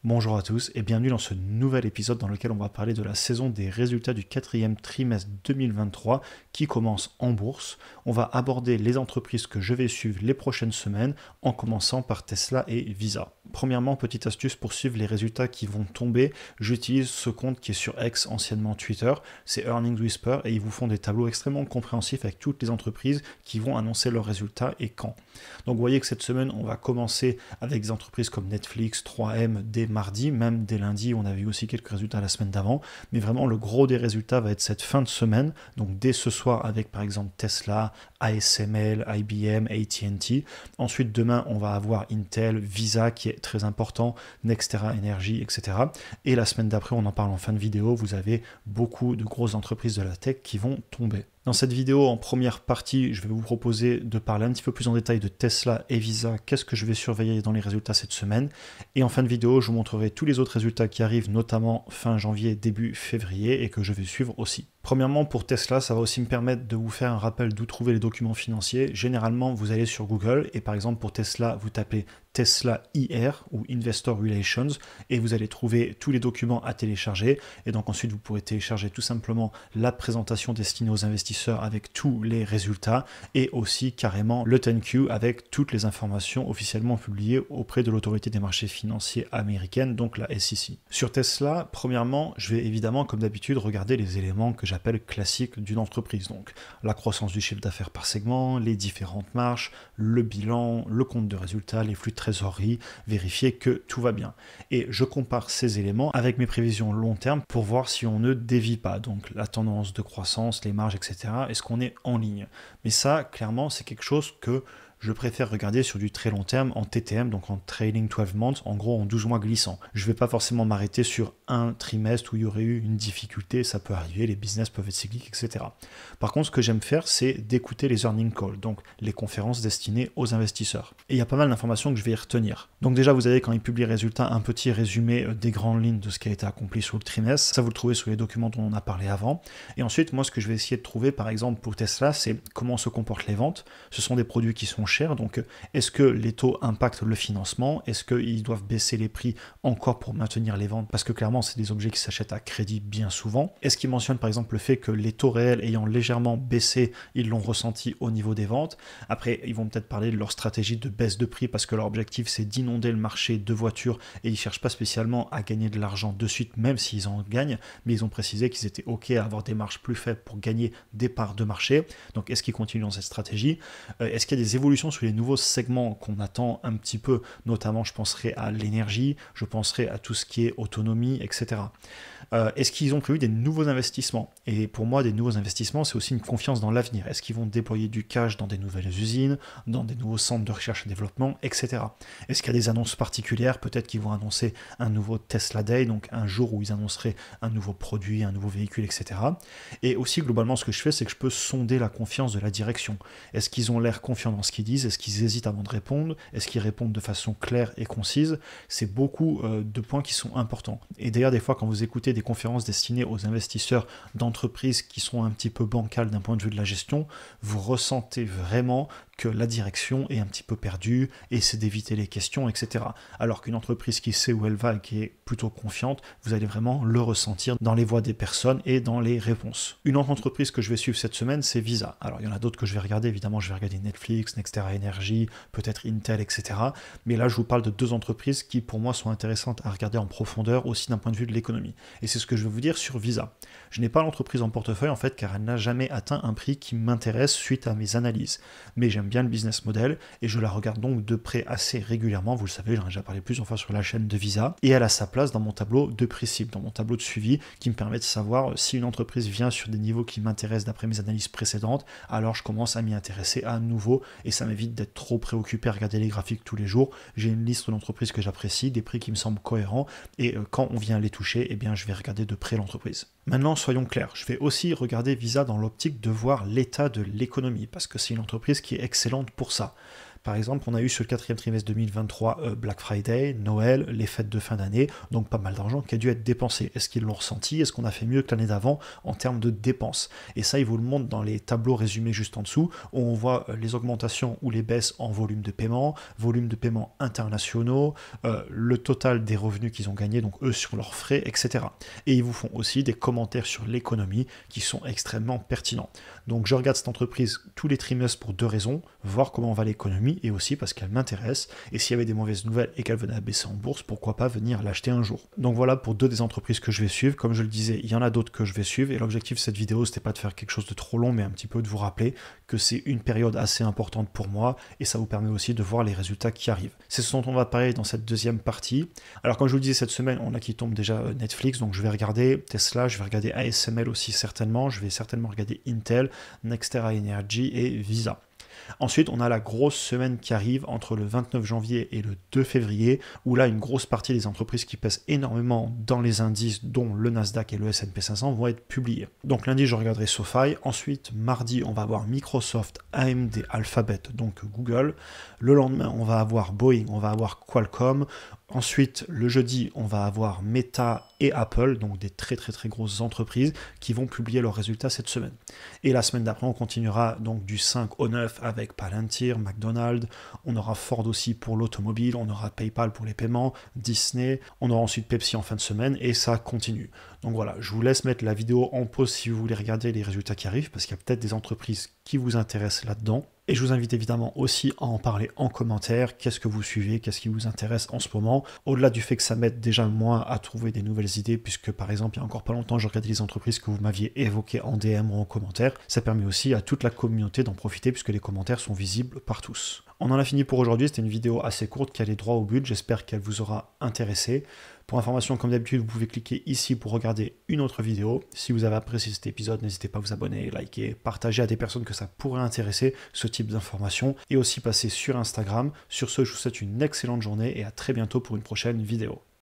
Bonjour à tous et bienvenue dans ce nouvel épisode dans lequel on va parler de la saison des résultats du quatrième trimestre 2023 qui commence en bourse. On va aborder les entreprises que je vais suivre les prochaines semaines en commençant par Tesla et Visa. Premièrement, petite astuce pour suivre les résultats qui vont tomber, j'utilise ce compte qui est sur X, anciennement Twitter, c'est Earnings Whisper et ils vous font des tableaux extrêmement compréhensifs avec toutes les entreprises qui vont annoncer leurs résultats et quand. Donc vous voyez que cette semaine, on va commencer avec des entreprises comme Netflix, 3M, dès mardi, même dès lundi, on a vu aussi quelques résultats la semaine d'avant, mais vraiment le gros des résultats va être cette fin de semaine, donc dès ce soir avec par exemple Tesla, ASML, IBM, AT&T. Ensuite demain, on va avoir Intel, Visa qui est très important, Nextera Energy, etc. Et la semaine d'après, on en parle en fin de vidéo, vous avez beaucoup de grosses entreprises de la tech qui vont tomber. Dans cette vidéo, en première partie, je vais vous proposer de parler un petit peu plus en détail de Tesla et Visa, qu'est-ce que je vais surveiller dans les résultats cette semaine. Et en fin de vidéo, je vous montrerai tous les autres résultats qui arrivent, notamment fin janvier, début février, et que je vais suivre aussi. Premièrement, pour Tesla, ça va aussi me permettre de vous faire un rappel d'où trouver les documents financiers. Généralement, vous allez sur Google, et par exemple pour Tesla, vous tapez Tesla IR ou Investor Relations, et vous allez trouver tous les documents à télécharger. Et donc ensuite, vous pourrez télécharger tout simplement la présentation destinée aux investisseurs avec tous les résultats et aussi carrément le 10Q avec toutes les informations officiellement publiées auprès de l'autorité des marchés financiers américaine, donc la SEC. Sur Tesla, premièrement, je vais évidemment comme d'habitude regarder les éléments que j'appelle classiques d'une entreprise, donc la croissance du chiffre d'affaires par segment, les différentes marges, le bilan, le compte de résultats, les flux de trésorerie, vérifier que tout va bien. Et je compare ces éléments avec mes prévisions long terme pour voir si on ne dévie pas, donc la tendance de croissance, les marges, etc. Est-ce qu'on est en ligne? Mais ça, clairement, c'est quelque chose que je préfère regarder sur du très long terme en TTM, donc en Trailing 12 Months, en gros en 12 mois glissants. Je ne vais pas forcément m'arrêter sur un trimestre où il y aurait eu une difficulté, ça peut arriver, les business peuvent être cycliques, etc. Par contre, ce que j'aime faire, c'est d'écouter les earning calls, donc les conférences destinées aux investisseurs. Et il y a pas mal d'informations que je vais y retenir. Donc déjà, vous avez quand ils publient les résultats, un petit résumé des grandes lignes de ce qui a été accompli sur le trimestre. Ça, vous le trouvez sur les documents dont on a parlé avant. Et ensuite, moi, ce que je vais essayer de trouver, par exemple, pour Tesla, c'est comment se comportent les ventes. Ce sont des produits qui sont chers, donc est-ce que les taux impactent le financement? Est-ce qu'ils doivent baisser les prix encore pour maintenir les ventes? Parce que clairement, c'est des objets qui s'achètent à crédit bien souvent. Est-ce qu'ils mentionnent par exemple le fait que les taux réels ayant légèrement baissé, ils l'ont ressenti au niveau des ventes? Après, ils vont peut-être parler de leur stratégie de baisse de prix parce que leur objectif, c'est d'inonder le marché de voitures et ils ne cherchent pas spécialement à gagner de l'argent de suite, même s'ils en gagnent, mais ils ont précisé qu'ils étaient OK à avoir des marges plus faibles pour gagner des parts de marché. Donc, est-ce qu'ils continuent dans cette stratégie? Est-ce qu'il y a des évolutions sur les nouveaux segments qu'on attend un petit peu, notamment je penserai à l'énergie, je penserai à tout ce qui est autonomie, etc. Est-ce qu'ils ont prévu des nouveaux investissements? Et pour moi, des nouveaux investissements, c'est aussi une confiance dans l'avenir. Est-ce qu'ils vont déployer du cash dans des nouvelles usines, dans des nouveaux centres de recherche et développement, etc. Est-ce qu'il y a des annonces particulières? Peut-être qu'ils vont annoncer un nouveau Tesla Day, donc un jour où ils annonceraient un nouveau produit, un nouveau véhicule, etc. Et aussi, globalement, ce que je fais, c'est que je peux sonder la confiance de la direction. Est-ce qu'ils ont l'air confiants dans ce qu'ils disent? Est-ce qu'ils hésitent avant de répondre? Est-ce qu'ils répondent de façon claire et concise? C'est beaucoup de points qui sont importants. Et d'ailleurs, des fois, quand vous écoutez des conférences destinées aux investisseurs d'entreprises qui sont un petit peu bancales d'un point de vue de la gestion, vous ressentez vraiment que la direction est un petit peu perdue, essaie d'éviter les questions, etc. Alors qu'une entreprise qui sait où elle va et qui est plutôt confiante, vous allez vraiment le ressentir dans les voix des personnes et dans les réponses. Une autre entreprise que je vais suivre cette semaine, c'est Visa. Alors il y en a d'autres que je vais regarder, évidemment je vais regarder Netflix, Nextera Energy, peut-être Intel, etc. Mais là je vous parle de deux entreprises qui pour moi sont intéressantes à regarder en profondeur aussi d'un point de vue de l'économie. Et c'est ce que je vais vous dire sur Visa. Je n'ai pas l'entreprise en portefeuille en fait car elle n'a jamais atteint un prix qui m'intéresse suite à mes analyses. Mais j'aime bien le business model et je la regarde donc de près assez régulièrement, vous le savez, j'en ai déjà parlé plusieurs fois sur la chaîne de Visa, et elle a sa place dans mon tableau de prix cible, dans mon tableau de suivi qui me permet de savoir si une entreprise vient sur des niveaux qui m'intéressent d'après mes analyses précédentes, alors je commence à m'y intéresser à nouveau et ça m'évite d'être trop préoccupé à regarder les graphiques tous les jours. J'ai une liste d'entreprises que j'apprécie, des prix qui me semblent cohérents et quand on vient les toucher, eh bien je vais regarder de près l'entreprise. Maintenant, soyons clairs, je vais aussi regarder Visa dans l'optique de voir l'état de l'économie parce que c'est une entreprise qui est excellente pour ça. Par exemple, on a eu sur le quatrième trimestre 2023 Black Friday, Noël, les fêtes de fin d'année, donc pas mal d'argent qui a dû être dépensé. Est-ce qu'ils l'ont ressenti? Est-ce qu'on a fait mieux que l'année d'avant en termes de dépenses? Et ça, ils vous le montrent dans les tableaux résumés juste en dessous, où on voit les augmentations ou les baisses en volume de paiement internationaux, le total des revenus qu'ils ont gagnés, donc eux sur leurs frais, etc. Et ils vous font aussi des commentaires sur l'économie qui sont extrêmement pertinents. Donc je regarde cette entreprise tous les trimestres pour deux raisons, voir comment va l'économie et aussi parce qu'elle m'intéresse, et s'il y avait des mauvaises nouvelles et qu'elle venait à baisser en bourse, pourquoi pas venir l'acheter un jour. Donc voilà pour deux des entreprises que je vais suivre. Comme je le disais, il y en a d'autres que je vais suivre, et l'objectif de cette vidéo, c'était pas de faire quelque chose de trop long, mais un petit peu de vous rappeler que c'est une période assez importante pour moi, et ça vous permet aussi de voir les résultats qui arrivent. C'est ce dont on va parler dans cette deuxième partie. Alors comme je vous le disais, cette semaine, on a qui tombe déjà Netflix, donc je vais regarder Tesla, je vais regarder ASML aussi certainement, je vais certainement regarder Intel, NextEra Energy et Visa. Ensuite, on a la grosse semaine qui arrive entre le 29 janvier et le 2 février, où là, une grosse partie des entreprises qui pèsent énormément dans les indices, dont le Nasdaq et le S&P 500, vont être publiées. Donc lundi, je regarderai SoFi. Ensuite, mardi, on va avoir Microsoft, AMD, Alphabet, donc Google. Le lendemain, on va avoir Boeing, on va avoir Qualcomm. Ensuite, le jeudi, on va avoir Meta et Apple, donc des très grosses entreprises qui vont publier leurs résultats cette semaine. Et la semaine d'après, on continuera donc du 5 au 9 avec Palantir, McDonald's, on aura Ford aussi pour l'automobile, on aura PayPal pour les paiements, Disney, on aura ensuite Pepsi en fin de semaine et ça continue. Donc voilà, je vous laisse mettre la vidéo en pause si vous voulez regarder les résultats qui arrivent parce qu'il y a peut-être des entreprises qui vous intéressent là-dedans. Et je vous invite évidemment aussi à en parler en commentaire. Qu'est-ce que vous suivez? Qu'est-ce qui vous intéresse en ce moment? Au-delà du fait que ça m'aide déjà moi à trouver des nouvelles idées, puisque par exemple, il y a encore pas longtemps, je regardais les entreprises que vous m'aviez évoquées en DM ou en commentaire. Ça permet aussi à toute la communauté d'en profiter, puisque les commentaires sont visibles par tous. On en a fini pour aujourd'hui. C'était une vidéo assez courte qui allait droit au but. J'espère qu'elle vous aura intéressé. Pour information, comme d'habitude, vous pouvez cliquer ici pour regarder une autre vidéo. Si vous avez apprécié cet épisode, n'hésitez pas à vous abonner, liker, partager à des personnes que ça pourrait intéresser, ce type d'informations, et aussi passer sur Instagram. Sur ce, je vous souhaite une excellente journée et à très bientôt pour une prochaine vidéo.